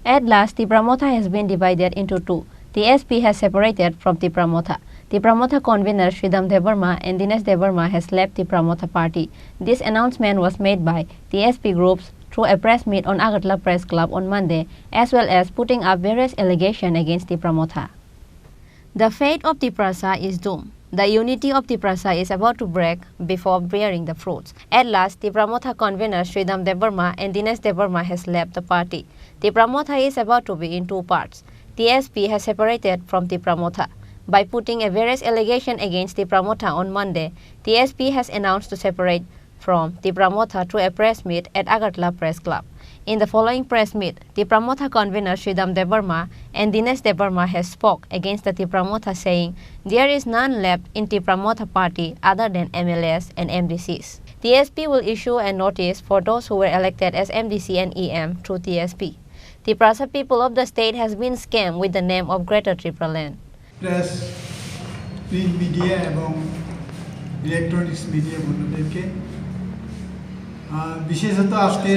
At last, Tipra Motha has been divided into two. TSP has separated from Tipra Motha. Tipra Motha convener Sridham Devarma and Dinesh Devarma has left Tipra Motha party. This announcement was made by TSP groups through a press meet on Agartala Press Club on Monday, as well as putting up various allegations against Tipra Motha. The fate of Tiprasa is doomed. The unity of Tiprasa is about to break before bearing the fruits. At last, Tipra Motha convener Sridham Devarma and Dinesh Devarma has left the party. Tipra Motha is about to be in two parts. TSP has separated from Tipra Motha. By putting a various allegation against Tipra Motha on Monday, TSP has announced to separate from Tipra Motha through a press meet at Agartala Press Club. In the following press meet, Tipra Motha convener Sridham Devarma and Dinesh Devarma has spoke against the Tipra Motha, saying there is none left in Tipra Motha party other than MLAs and MDCs. TSP will issue a notice for those who were elected as MDC and EM through TSP. Tiprasa people of the state has been scammed with the name of Greater Tripura land. Press print media এবং electronics media বন্ধুদেরকে বিশেষত আজকে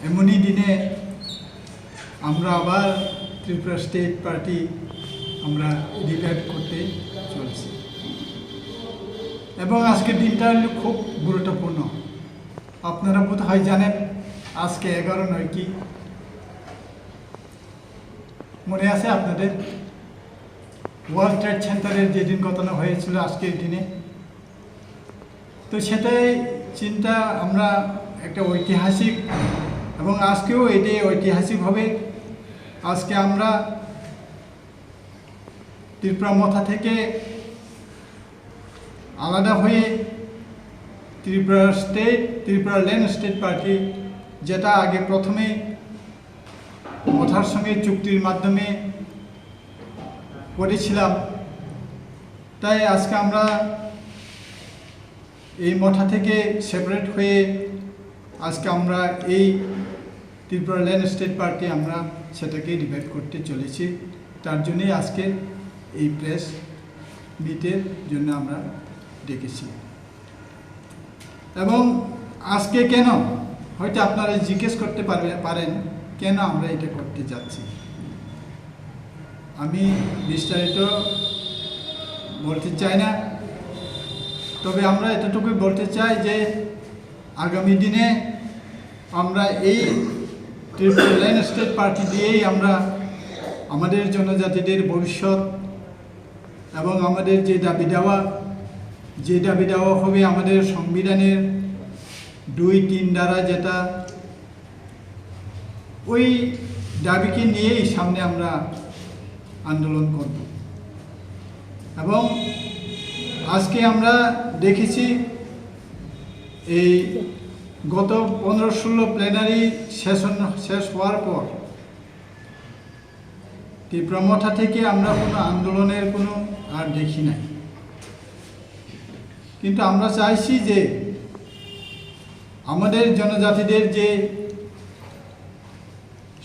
এমনই দিনে আমরা আবার Tripura state party আমরা revive করতে চলছি এবং আজকের দিনটা খুব গুরুত্বপূর্ণ। আপনারা বোধহয় জানেন আজকে 11 কি মনে আছে আপনাদের? ওয়ার্ল্ড ট্রেড সেন্টারের যেদিন ঘটনা হয়েছিল আজকের দিনে, তো সেটাই চিন্তা আমরা একটা ঐতিহাসিক এবং আজকেও এটাই ঐতিহাসিক হবে। আজকে আমরা ত্রিপুরা মথা থেকে আলাদা হয়ে ত্রিপুরা ল্যান্ড স্টেট পার্টি, যেটা আগে প্রথমে মথার সঙ্গে চুক্তির মাধ্যমে করেছিলাম, তাই আজকে আমরা এই মথা থেকে সেপারেট হয়ে আজকে আমরা এই ত্রিপুরা ল্যান্ড স্টেট পার্টি আমরা সেটাকে রিভাইভ করতে চলেছি। তার জন্যই আজকে এই প্রেস মিটের জন্য আমরা ডেকেছি। এবং আজকে কেন, হয়তো আপনারা জিজ্ঞেস করতে পারেন কেন আমরা এটা করতে যাচ্ছি। আমি বিস্তারিত বলতে চাই না, তবে আমরা এতটুকুই বলতে চাই যে আগামী দিনে আমরা এই ত্রিপুরা ল্যান্ড স্টেট পার্টি দিয়েই আমরা আমাদের জনজাতিদের ভবিষ্যৎ এবং আমাদের যে দাবি দেওয়া হবে আমাদের সংবিধানের 2-3 ধারা, যেটা ওই দাবিকে নিয়েই সামনে আমরা আন্দোলন করব। এবং আজকে আমরা দেখেছি এই গত 15-16 প্লেনারি শেষ হওয়ার পর ত্রিপুরা মথা থেকে আমরা কোনো আন্দোলনের কোনো আর দেখি নাই। কিন্তু আমরা চাইছি যে আমাদের জনজাতিদের যে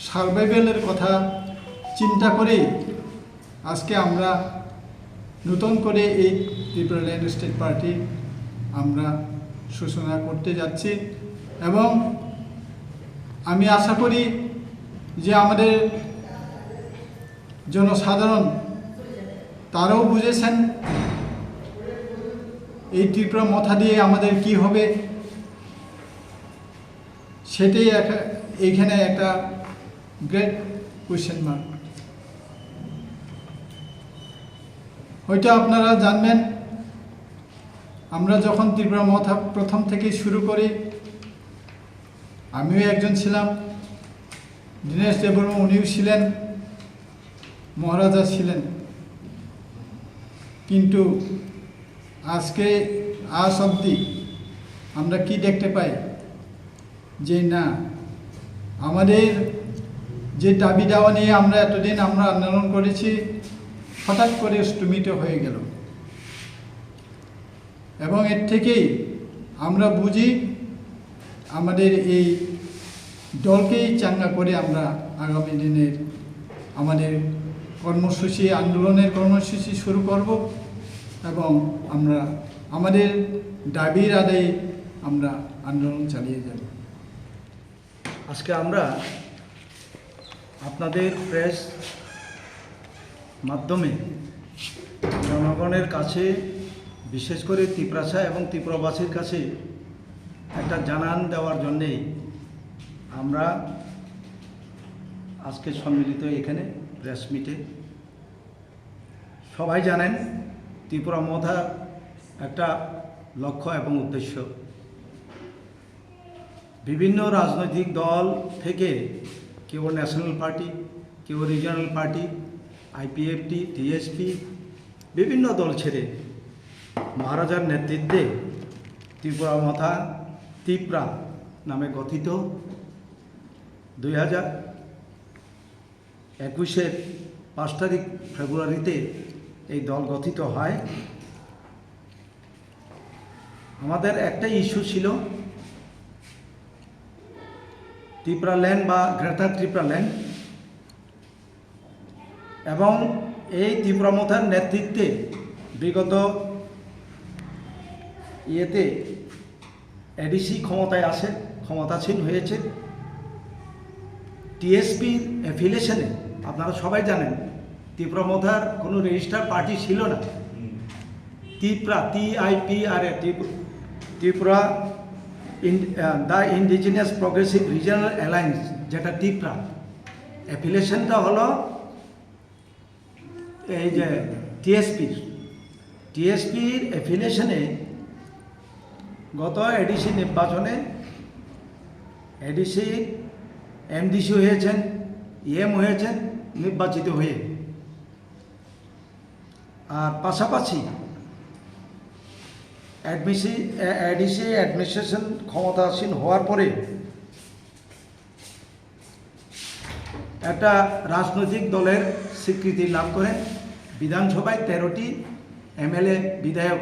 সার্ভাইভালের কথা চিন্তা করে আজকে আমরা নতুন করে এই ত্রিপুরা ল্যান্ড স্টেট পার্টি আমরা সূচনা করতে যাচ্ছি। এবং আমি আশা করি যে আমাদের জনসাধারণ তারাও বুঝেছেন এই ত্রিপুরা মথা দিয়ে আমাদের কি হবে, সেটাই এইখানে একটা গ্রেট কোয়েশ্চেন মার্ক। হয়তো আপনারা জানবেন আমরা যখন ত্রিপুরা মথা প্রথম থেকে শুরু করি, আমিও একজন ছিলাম, দীনেশ দেববর্মা উনিও ছিলেন, মহারাজা ছিলেন, কিন্তু আজকে আজ অবধি আমরা কি দেখতে পাই যে না, আমাদের যে দাবি দেওয়া নিয়ে আমরা এতদিন আমরা আন্দোলন করেছি হঠাৎ করে স্থগিত হয়ে গেল। এবং এর থেকেই আমরা বুঝি আমাদের এই দলকেই চাঙ্গা করে আমরা আগামী দিনের আমাদের আন্দোলনের কর্মসূচি শুরু করব এবং আমরা আমাদের দাবির আদায়ে আমরা আন্দোলন চালিয়ে যাব। আজকে আমরা আপনাদের প্রেস মাধ্যমে জনগণের কাছে, বিশেষ করে ত্রিপুরাসা এবং ত্রিপুরাবাসীর কাছে একটা জানান দেওয়ার জন্যেই আমরা আজকে সম্মিলিত এখানে প্রেস মিটে। সবাই জানেন ত্রিপুরা মথার একটা লক্ষ্য এবং উদ্দেশ্য, বিভিন্ন রাজনৈতিক দল থেকে কেউ ন্যাশনাল পার্টি, কেউ রিজিয়নাল পার্টি, আইপিএফটি, টিএসপি, বিভিন্ন দল ছেড়ে মহারাজার নেতৃত্বে ত্রিপুরা মথা ত্রিপুরা নামে গঠিত 2021-এর 5 তারিখ ফেব্রুয়ারিতে এই দল গঠিত হয়। আমাদের একটা ইস্যু ছিল ত্রিপুরা ল্যান্ড বা গ্রেটার ত্রিপুরা ল্যান্ড, এবং এই ত্রিপুরা মথার নেতৃত্বে বিগত এডিসি ক্ষমতাসীন হয়েছে। টিএসপির অ্যাফিলিয়েশনে আপনারা সবাই জানেন ত্রিপুরা মথার কোনো রেজিস্টার পার্টি ছিল না। Tripura TIPRA Tripura the indigenous progressive regional alliance, যেটা ত্রিপুরা, অ্যাফিলিয়েশনটা হলো এই যে টিএসপির অ্যাফিলিয়েশনে গত এডিসি নির্বাচনে এডিসি MDC হয়েছেন, EM হয়েছেন নির্বাচিত হয়ে। আর পাশাপাশি এডিসি অ্যাডমিনিস্ট্রেশন ক্ষমতাসীন হওয়ার পরে একটা রাজনৈতিক দলের স্বীকৃতি লাভ করেন, বিধানসভায় 13টি MLA বিধায়ক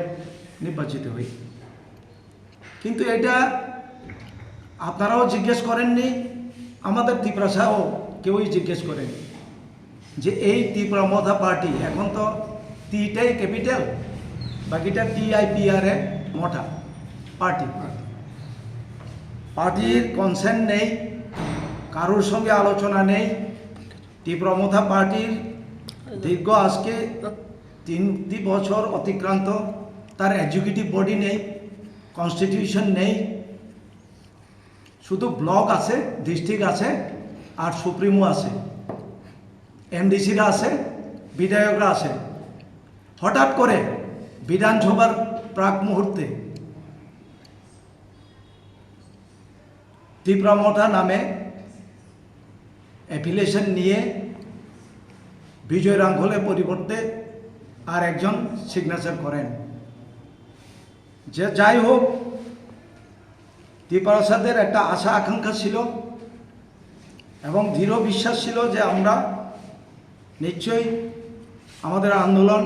নির্বাচিত হই। কিন্তু এটা আপনারাও জিজ্ঞেস করেননি, আমাদের ত্রিপুরাসাও কেউই জিজ্ঞেস করেন যে এই ত্রিপুরা মথা পার্টি, এখন তো টিটাই ক্যাপিটাল, বাকিটা TIPRA মঠা পার্টির কনসেন্ট নেই, কারোর সঙ্গে আলোচনা নেই। ত্রিপুরা মথা পার্টির দীর্ঘ আজকে 3 বছর অতিক্রান্ত, তার এক্সিকিউটিভ বডি নেই, কনস্টিটিউশন নেই, শুধু ব্লক আছে, ডিস্ট্রিক্ট আছে, আর সুপ্রিমো আছে, MDCরা আছে, বিধায়করা আছে। হঠাৎ করে বিধানসভার প্রাক মুহূর্তে ত্রিপুরা মথা নামে অ্যাফিলিয়েশন নিয়ে বিজয় রাঙ্গলের পরিবর্তে আর একজন সিগনেচার করেন। যে যাই হোক, ত্রিপুরাসাদের একটা আশা আকাঙ্ক্ষা ছিল এবং দৃঢ় বিশ্বাস ছিল যে আমরা নিশ্চয়ই আমাদের আন্দোলন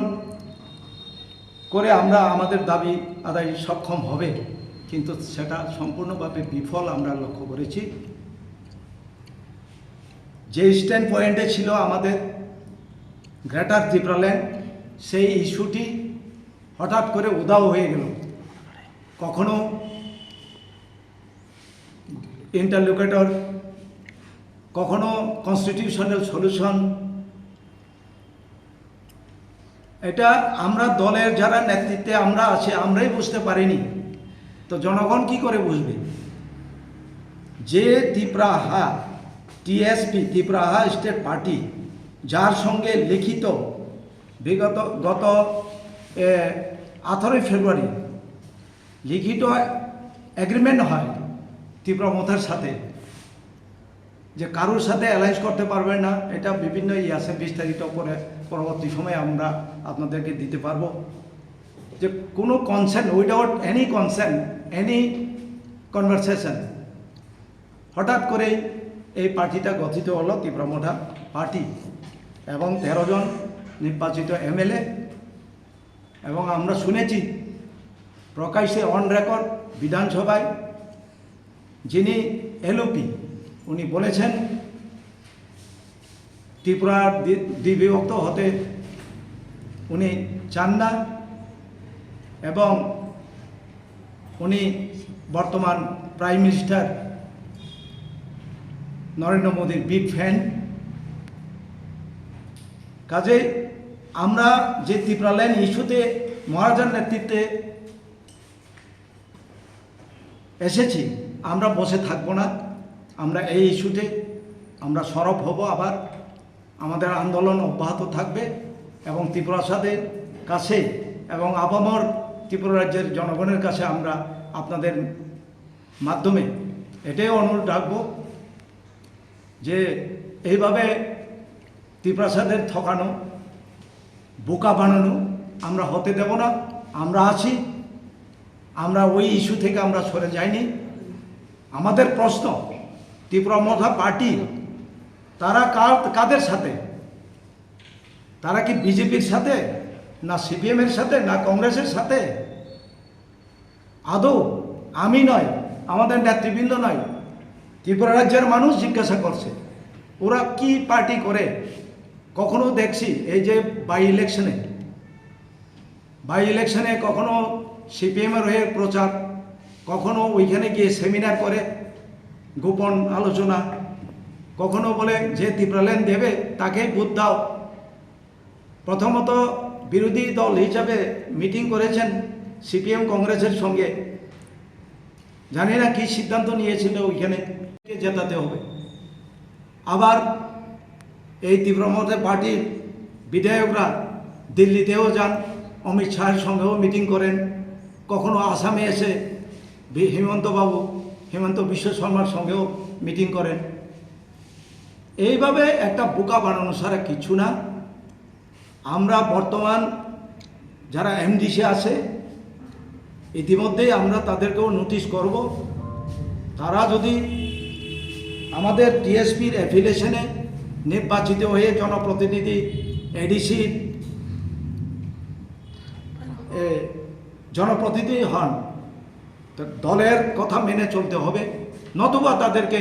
করে আমরা আমাদের দাবি আদায় সক্ষম হবে, কিন্তু সেটা সম্পূর্ণভাবে বিফল আমরা লক্ষ্য করেছি। যে স্ট্যান্ড পয়েন্টে ছিল আমাদের গ্রেটার ত্রিপুরা ল্যান্ড, সেই ইস্যুটি হঠাৎ করে উধাও হয়ে গেল। কখনো ইন্টারলোকেটর, কখনো কনস্টিটিউশনাল সলিউশন, এটা আমরা দলের যারা নেতৃত্বে আমরা আছি আমরাই বুঝতে পারিনি, তো জনগণ কি করে বুঝবে? যে TSP ত্রিপুরা স্টেট পার্টি, যার সঙ্গে লিখিত গত 18 ফেব্রুয়ারি লিখিত এগ্রিমেন্ট হয় ত্রিপুরা মথার সাথে যে কারোর সাথে অ্যালায়েন্স করতে পারবেন না, এটা বিভিন্ন আছে, বিস্তারিত করে পরবর্তী সময়ে আমরা আপনাদেরকে দিতে পারবো। যে কোনো consent, without any consent, any conversation, হঠাৎ করে এই পার্টিটা গঠিত হলো ত্রিপুরা মথা পার্টি, এবং 13 জন নির্বাচিত MLA। এবং আমরা শুনেছি প্রকাশ্যে অন রেকর্ড বিধানসভায় যিনি LOP, উনি বলেছেন ত্রিপুরার দ্বিবিভক্ত হতে উনি চান না, এবং উনি বর্তমান প্রাইম মিনিস্টার নরেন্দ্র মোদীর বিগ ফ্যান। কাজেই আমরা যে ত্রিপুরা ল্যান্ড ইস্যুতে মহারাজার নেতৃত্বে এসেছি, আমরা বসে থাকবো না। আমরা এই ইস্যুতে আমরা সরব হব, আবার আমাদের আন্দোলন অব্যাহত থাকবে এবং ত্রিপুরাসাদের কাছে এবং আপামর ত্রিপুরা রাজ্যের জনগণের কাছে আমরা আপনাদের মাধ্যমে এটাই অনুরোধ রাখবো যে এইভাবে ত্রিপুরাসাদের ঠকানো, বোকা বানানো আমরা হতে দেব না। আমরা আছি, আমরা ওই ইস্যু থেকে আমরা সরে যাইনি। আমাদের প্রশ্ন, ত্রিপুরা মথা পার্টি তারা কাদের সাথে? তারা কি বিজেপির সাথে, না সিপিএমের সাথে, না কংগ্রেসের সাথে? আদৌ আমি নয়, আমাদের নেতৃবৃন্দ নয়, ত্রিপুরা রাজ্যের মানুষ জিজ্ঞাসা করছে ওরা কি পার্টি করে। কখনো দেখছি এই যে বাই ইলেকশনে কখনো সিপিএমের হয়ে প্রচার, কখনো ওইখানে গিয়ে সেমিনার করে গোপন আলোচনা, কখনো বলে যে ত্রিপুরা ল্যান্ড দেবে তাকেই ভোট দাও। প্রথমত বিরোধী দল হিসাবে মিটিং করেছেন সিপিএম কংগ্রেসের সঙ্গে, জানি না কি সিদ্ধান্ত নিয়েছিল, ওইখানে জেতাতে হবে। আবার এই ত্রিপুরা মথা পার্টির বিধায়করা দিল্লিতেও যান, অমিত শাহের সঙ্গেও মিটিং করেন, কখনো আসামে এসে হেমন্ত বিশ্ব শর্মার সঙ্গেও মিটিং করেন। এইভাবে একটা বোকা বানানো ছাড়া কিছু না। আমরা বর্তমান যারা এমডিসি আছে ইতিমধ্যেই আমরা তাদেরকেও নোটিশ করব, তারা যদি আমাদের টিএসপির অ্যাফিলিয়েশনে নির্বাচিত হয়ে জনপ্রতিনিধি এডিসির জনপ্রতিনিধি হন, দলের কথা মেনে চলতে হবে, নতুবা তাদেরকে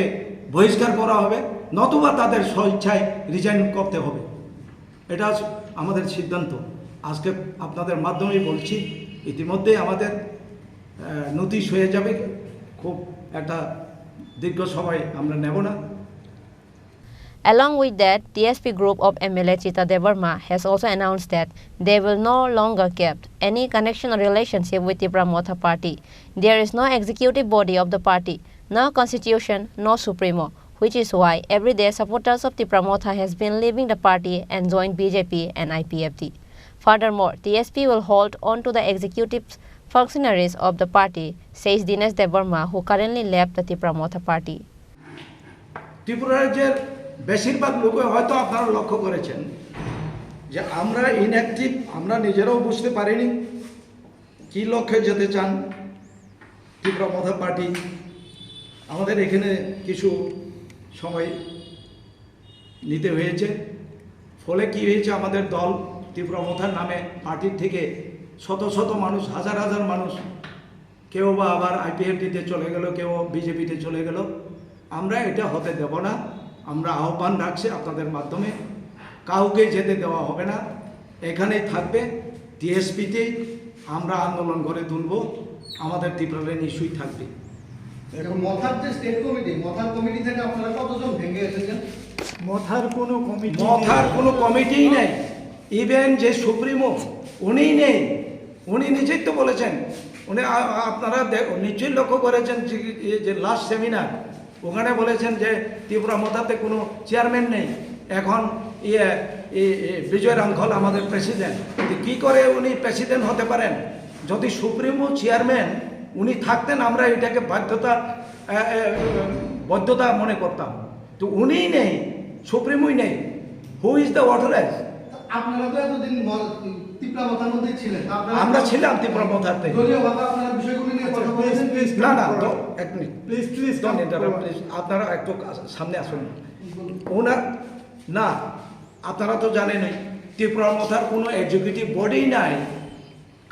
বহিষ্কার করা হবে, নতুবা তাদের স্বইচ্ছায় রিজাইন করতে হবে। এটা আমাদের সিদ্ধান্ত। আজকে আপনাদের মাধ্যমেই বলছি, ইতিমধ্যেই আমাদের নোটিশ হয়ে যাবে, খুব একটা দীর্ঘ সময় আমরা নেব না। Along with that, TSP group of MLA Chita Devarma has also announced that they will no longer keep any connection or relationship with Tipra Motha party. There is no executive body of the party, no constitution, no supremo, which is why everyday supporters of Tipra Motha has been leaving the party and joined BJP and IPFT. Furthermore, TSP will hold on to the executive functionaries of the party, says Dinesh Devarma, who currently left the Tipra Motha party. Tripura রাজ্যের বেশিরভাগ লোক হয়তো আপনারা লক্ষ্য করেছেন যে আমরা inactive, আমরা নিজেরাও বুঝতে পারিনি কি লক্ষ্যে যেতে চান ত্রিপুরা মথা পার্টি। আমাদের এখানে কিছু সময় নিতে হয়েছে, ফলে কি হয়েছে, আমাদের দল ত্রিপুরা মথার নামে পার্টির থেকে শত শত মানুষ, হাজার হাজার মানুষ, কেউ বা আবার আইপিএফটিতে চলে গেল, কেউ বিজেপিতে চলে গেল। আমরা এটা হতে দেব না। আমরা আহ্বান রাখছি আপনাদের মাধ্যমে, কাউকে যেতে দেওয়া হবে না, এখানেই থাকবে। টিএসপিতে আমরা আন্দোলন গড়ে তুলব, আমাদের ত্রিপুরা ল্যান্ড ইস্যুই থাকবে। এখন মথার যে স্টেট কমিটি, মথার কমিটি থেকে আপনারা কতজন ভেঙে এসেছেন? মথার কোনো কমিটিই নেই, ইভেন যে সুপ্রিমো উনিই নেই। উনি নিজেই তো বলেছেন, উনি আপনারা নিশ্চয়ই লক্ষ্য করেছেন যে লাস্ট সেমিনার, ওখানে বলেছেন যে ত্রিপুরা মথাতে কোনো চেয়ারম্যান নেই, এখন বিজয় রাঙ্খল আমাদের প্রেসিডেন্ট। কি করে উনি প্রেসিডেন্ট হতে পারেন? যদি সুপ্রিমো চেয়ারম্যান উনি থাকতেন আমরা এটাকে বৈধতা মনে করতাম, তো উনিই নেই, সুপ্রিমোই নেই। Who is the authorise? আপনারা তো এতদিন ত্রিপুরা মথার মধ্যেই ছিলেন। আমরা ছিলাম ত্রিপুরা মথাতে। দলীয়ভাবে আপনারা বিষয়গুলো নিয়ে কথা বলেছেন? না না, এক মিনিট প্লিজ, আপনারা একটু সামনে আসুন। ওনার না, আপনারা তো জানেনই ত্রিপুরা মথার কোনো এক্সিকিউটিভ বডি নাই,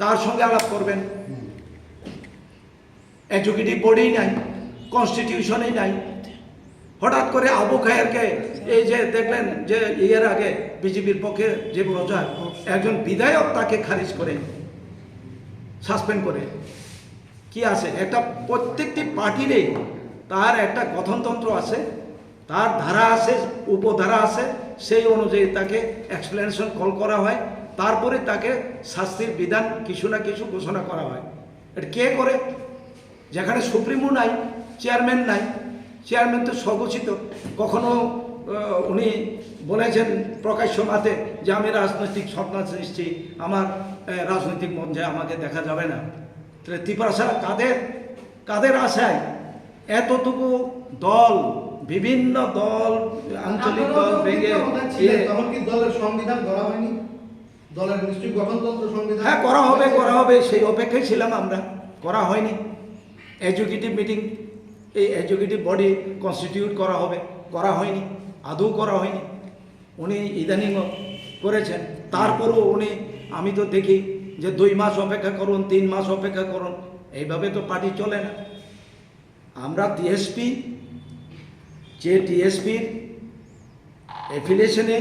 কার সঙ্গে আলাপ করবেন? এক্সিকিউটিভ বডি নাই, কনস্টিটিউশনই নাই। হঠাৎ করে আবু খায়েরকে এই যে দেখলেন যে এর আগে বিজেপির পক্ষে যে প্রচার, একজন বিধায়ক তাকে খারিজ করে, সাসপেন্ড করে। কি আছে, একটা প্রত্যেকটি পার্টিরই তার একটা গঠনতন্ত্র আছে, তার ধারা আছে, উপধারা আছে, সেই অনুযায়ী তাকে এক্সপ্লেনেশন কল করা হয়, তারপরে তাকে শাস্তির বিধান কিছু না কিছু ঘোষণা করা হয়। এটা কে করে? যেখানে সুপ্রিমো নাই, চেয়ারম্যান নাই, চেয়ারম্যান তো স্বঘোষিত। কখনো উনি বলেছেন প্রকাশ্য মাতে যে আমি রাজনৈতিক সন্ন্যাস নিচ্ছি, আমার রাজনৈতিক মঞ্চে আমাকে দেখা যাবে না। তাহলে ত্রিপুরা ছাড়া কাদের আশায় এতটুকু দল, বিভিন্ন দল, আঞ্চলিক দল ভেঙে তখন কি দলের সংবিধান করা হয়নি? দলের নিশ্চয়ই গঠনতন্ত্র সংবিধান। হ্যাঁ, করা হবে, সেই অপেক্ষায় ছিলাম আমরা। করা হয়নি। এক্সিকিউটিভ মিটিং, এই এক্সিকিউটিভ বডি কনস্টিটিউট করা হয়নি, আদৌ করা হয়নি। উনি ইদানিং করেছেন, তারপরেও আমি তো দেখি যে 2 মাস অপেক্ষা করুন, 3 মাস অপেক্ষা করুন, এইভাবে তো পার্টি চলে না। আমরা টিএসপি, যে টিএসপির অ্যাফিলিয়েশনে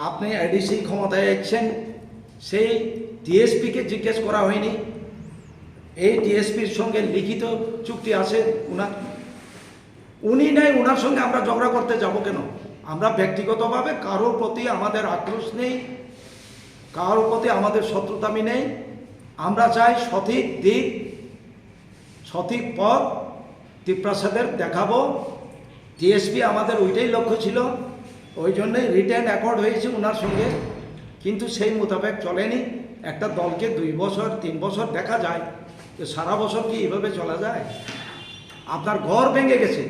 আপনি এডিসি ক্ষমতায় এসেছেন, সেই টিএসপিকে জিজ্ঞেস করা হয়নি এই টিএসপির সঙ্গে লিখিত চুক্তি আছে উনি নাই, ওনার সঙ্গে আমরা ঝগড়া করতে যাব কেন? আমরা ব্যক্তিগতভাবে কারোর প্রতি আমাদের আক্রোশ নেই, কারোর প্রতি আমাদের শত্রুতামি নেই। আমরা চাই সঠিক দিক, সঠিক পথ ত্রিপ্রাসাদের দেখাবো। টিএসপি আমাদের ওইটাই লক্ষ্য ছিল, ওই জন্যই রিটার্ন অ্যাকর্ড হয়েছে ওনার সঙ্গে, কিন্তু সেই মোতাবেক চলেনি। একটা দলকে 2 বছর 3 বছর দেখা যায়, সারা বছর কি এভাবে চলা যায়? আপনার ঘর ভেঙে গেছে,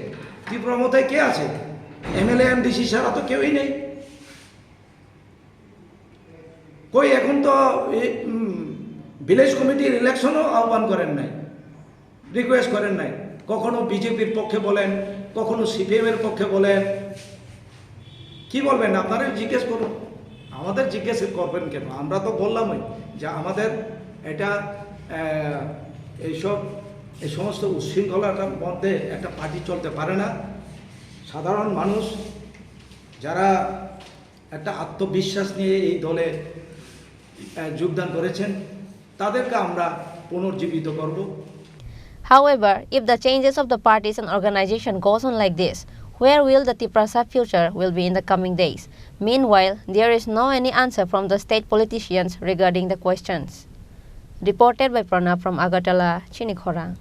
ত্রিপুরা মথায় কে আছে? এমএলএ এমডিসি ছাড়া তো কেউই নেই। কই এখন তো ভিলেজ কমিটির ইলেকশনও আহ্বান করেন নাই, রিকোয়েস্ট করেন নাই। কখনো বিজেপির পক্ষে বলেন, কখনো সিপিএমের পক্ষে বলেন। কি বলবেন? আপনারা জিজ্ঞেস করুন, আমাদের জিজ্ঞেস করবেন কেন? আমরা তো বললামই যে আমাদের এটা এই সমস্ত উচ্ছৃঙ্খলাটার মধ্যে একটা পার্টি চলতে পারে না। সাধারণ মানুষ যারা একটা আত্মবিশ্বাস নিয়ে এই দলে যোগদান করেছেন, তাদেরকে আমরা পুনর্জীবিত করব। However, if the changes of the parties and organization goes on like this, where will the Tiprasa future will be in the coming days? Meanwhile, there is no any answer from the state politicians regarding the questions. Reported by Pranav from Agartala, Chini, Khorang.